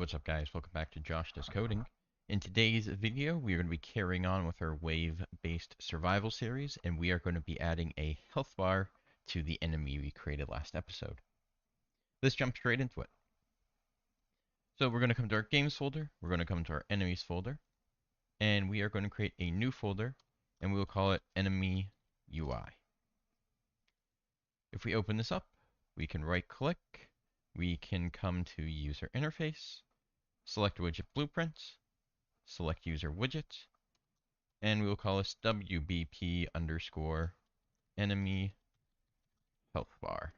what's up guys? Welcome back to Josh Does Coding. In today's video, we are going to be carrying on with our wave-based survival series, and we are going to be adding a health bar to the enemy we created last episode. Let's jump straight into it. So we're going to come to our games folder, we're going to come to our enemies folder, and we are going to create a new folder, and we will call it enemy UI. If we open this up, we can right click, we can come to user interface, select widget blueprint, select user widget, and we will call this WBP underscore enemy health bar.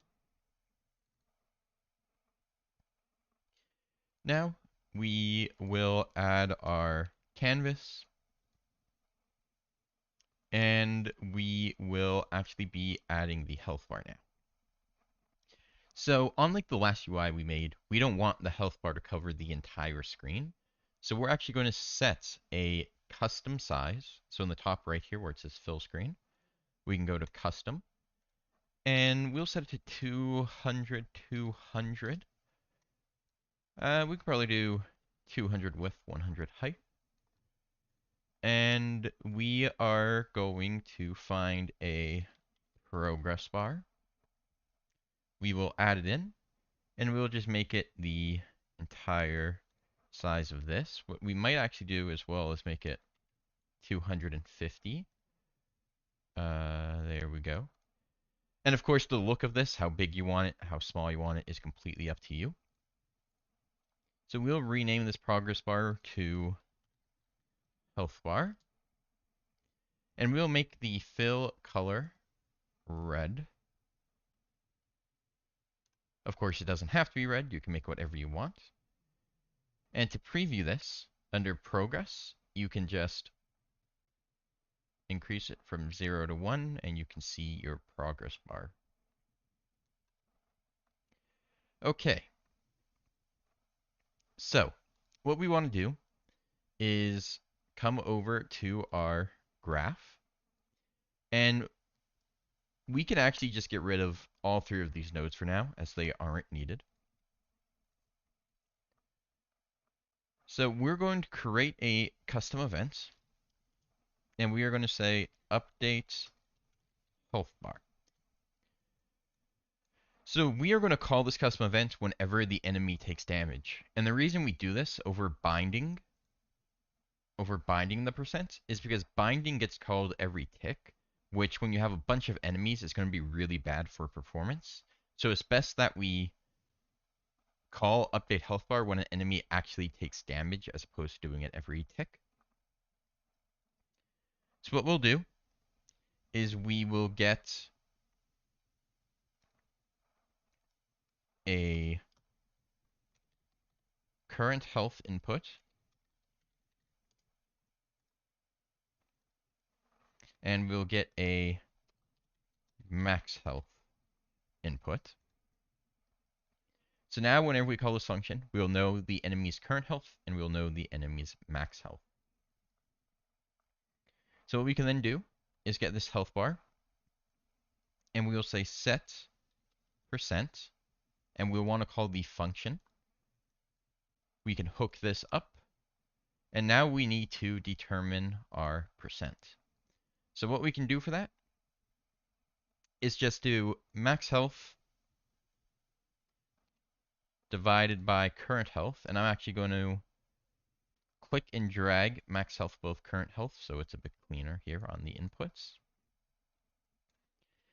Now we will add our canvas, and we will actually be adding the health bar now. So unlike the last UI we made, we don't want the health bar to cover the entire screen. So we're actually going to set a custom size. So in the top right here where it says fill screen, we can go to custom, and we'll set it to 200, 200. We could probably do 200 width, 100 height. And we are going to find a progress bar. We will add it in, and we'll just make it the entire size of this. What we might actually do as well is make it 250. There we go. And of course, the look of this, how big you want it, how small you want it, is completely up to you. So we'll rename this progress bar to health bar. And we'll make the fill color red. Of course, it doesn't have to be red. You can make whatever you want. And to preview this, under progress, you can just increase it from 0 to 1, and you can see your progress bar. Okay. So, what we want to do is come over to our graph, and we can actually just get rid of all three of these nodes for now, as they aren't needed. So we're going to create a custom event, and we are going to say update health bar. So we are going to call this custom event whenever the enemy takes damage. And the reason we do this over binding the percent is because binding gets called every tick, which when you have a bunch of enemies is going to be really bad for performance. So it's best that we call update health bar when an enemy actually takes damage as opposed to doing it every tick. So what we'll do is we will get a current health input, and we'll get a max health input. So now whenever we call this function, we'll know the enemy's current health and we'll know the enemy's max health. So what we can then do is get this health bar, and we'll say set percent, and we'll want to call the function. We can hook this up, and now we need to determine our percent. So what we can do for that is just do max health divided by current health, and I'm actually going to click and drag max health above current health so it's a bit cleaner here on the inputs.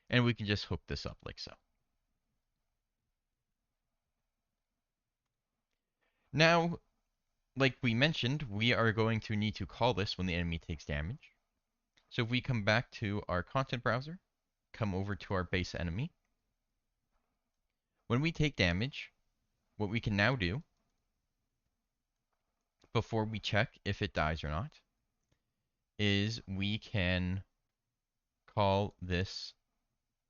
And we can just hook this up like so. Now, like we mentioned, we are going to need to call this when the enemy takes damage. So if we come back to our content browser, come over to our base enemy. When we take damage, what we can now do, before we check if it dies or not, is we can call this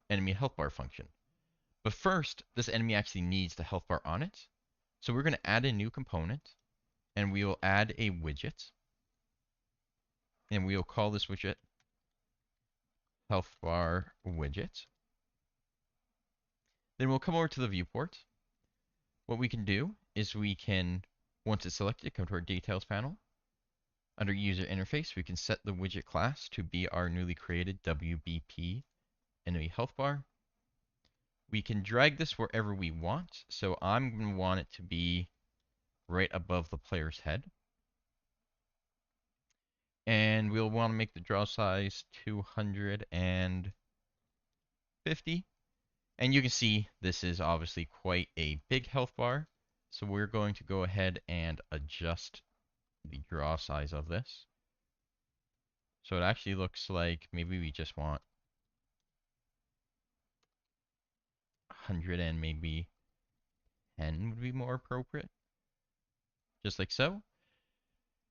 enemy health bar function. But first, this enemy actually needs the health bar on it. So we're going to add a new component, and we will add a widget. And we will call this widget health bar widget. Then we'll come over to the viewport. What we can do is we can Once it's selected, come to our Details panel. Under User Interface, we can set the widget class to be our newly created WBP enemy health bar. We can drag this wherever we want, so I'm going to want it to be right above the player's head. And we'll want to make the draw size 250. And you can see this is obviously quite a big health bar. So we're going to go ahead and adjust the draw size of this. So it actually looks like maybe we just want 100 and maybe 10 would be more appropriate. Just like so.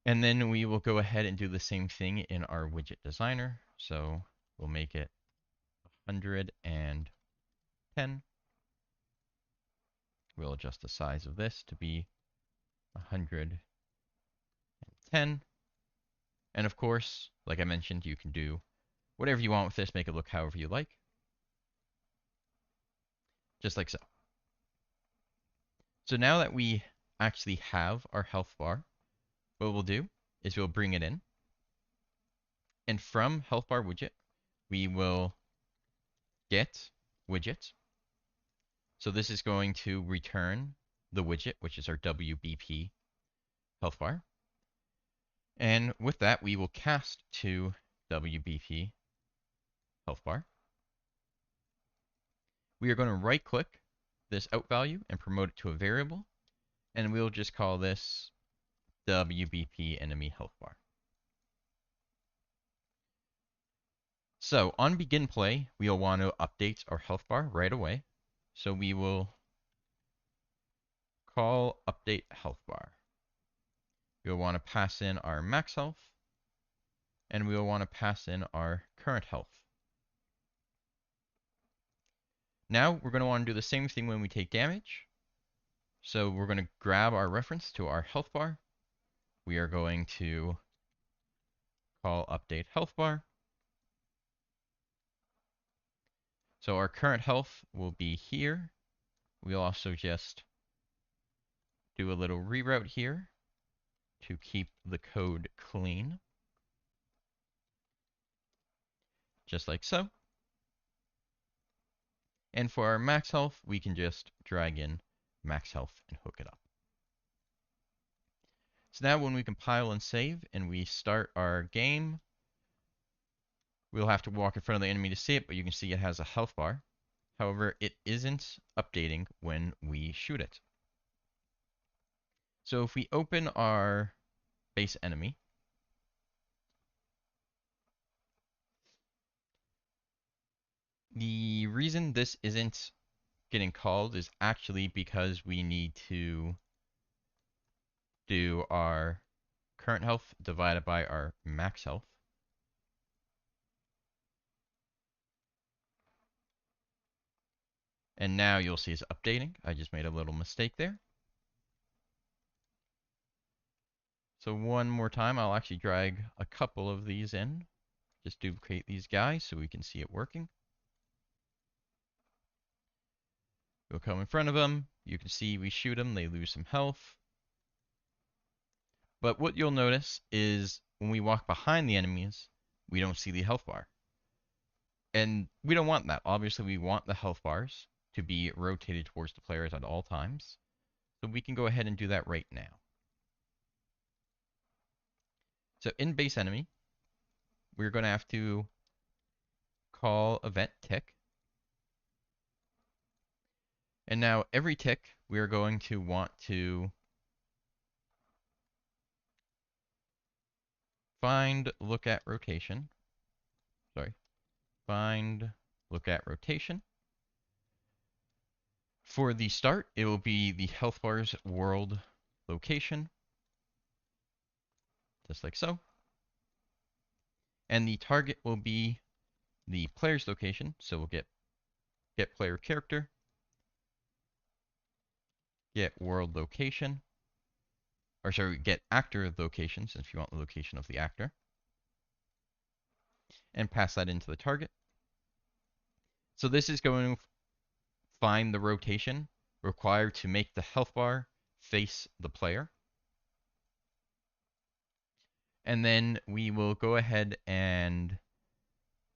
And then we will go ahead and do the same thing in our widget designer. So we'll make it 110. We'll adjust the size of this to be 110. And of course, like I mentioned, you can do whatever you want with this, make it look however you like. Just like so. So now that we actually have our health bar, what we'll do is we'll bring it in. And from health bar widget, we will get widget. So this is going to return the widget, which is our WBP health bar. And with that, we will cast to WBP health bar. We are going to right click this out value and promote it to a variable. And we'll just call this WBP enemy health bar. So on begin play, we'll want to update our health bar right away. So we will call update health bar. We'll want to pass in our max health, and we'll want to pass in our current health. Now we're going to want to do the same thing when we take damage. So we're going to grab our reference to our health bar. We are going to call update health bar. So our current health will be here. We'll also just do a little reroute here to keep the code clean. Just like so. And for our max health, we can just drag in max health and hook it up. So now when we compile and save and we start our game, we'll have to walk in front of the enemy to see it, but you can see it has a health bar. However, it isn't updating when we shoot it. So if we open our base enemy, the reason this isn't getting called is actually because we need to do our current health divided by our max health. And now you'll see it's updating. I just made a little mistake there. So one more time, I'll actually drag a couple of these in. Just duplicate these guys so we can see it working. We'll come in front of them. You can see we shoot them, they lose some health. But what you'll notice is when we walk behind the enemies, we don't see the health bar. And we don't want that. Obviously, we want the health bars to be rotated towards the players at all times. So we can go ahead and do that right now. So in base enemy, we're going to have to call event tick. And now every tick, we are going to want to find look at rotation. Find look at rotation. For the start, it will be the health bar's world location. Just like so. And the target will be the player's location. So we'll get player character, get world location, or sorry, get actor location, since you want the location of the actor, and pass that into the target. So this is going to find the rotation required to make the health bar face the player. And then we will go ahead and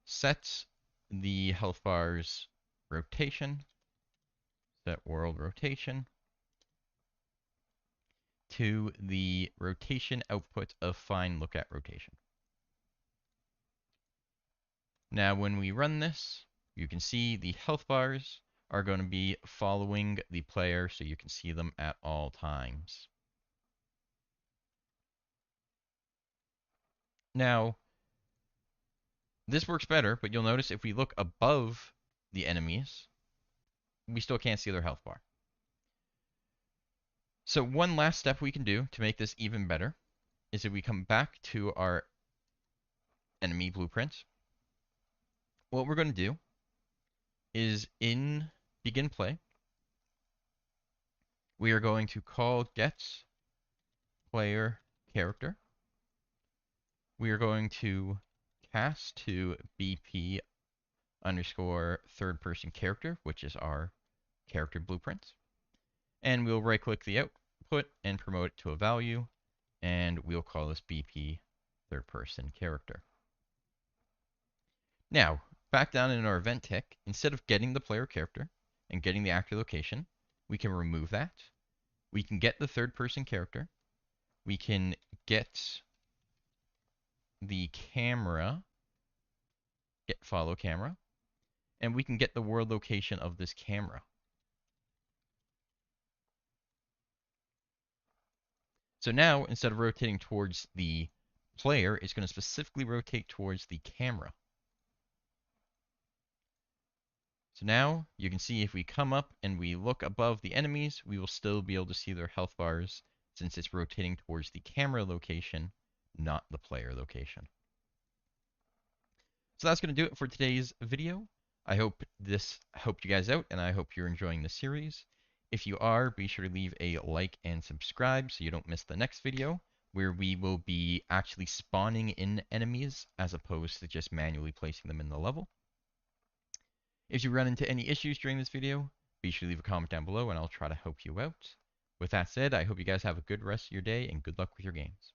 set the health bar's rotation, set world rotation, to the rotation output of find look at rotation. Now when we run this, you can see the health bars are going to be following the player, so you can see them at all times. Now, this works better, but you'll notice if we look above the enemies, we still can't see their health bar. So one last step we can do to make this even better is if we come back to our enemy blueprint, what we're going to do is in begin play, we are going to call get player character. We are going to cast to BP underscore third person character, which is our character blueprint. And we'll right click the output and promote it to a value. And we'll call this BP third person character. Now, back down in our event tick, instead of getting the player character and getting the actor location, we can remove that. We can get the third person character. We can get the camera, get follow camera, and we can get the world location of this camera. So now, instead of rotating towards the player, it's going to specifically rotate towards the camera. So now you can see if we come up and we look above the enemies, we will still be able to see their health bars since it's rotating towards the camera location, not the player location. So that's going to do it for today's video. I hope this helped you guys out, and I hope you're enjoying the series. If you are, be sure to leave a like and subscribe so you don't miss the next video, where we will be actually spawning in enemies as opposed to just manually placing them in the level. If you run into any issues during this video, be sure to leave a comment down below and I'll try to help you out. With that said, I hope you guys have a good rest of your day and good luck with your games.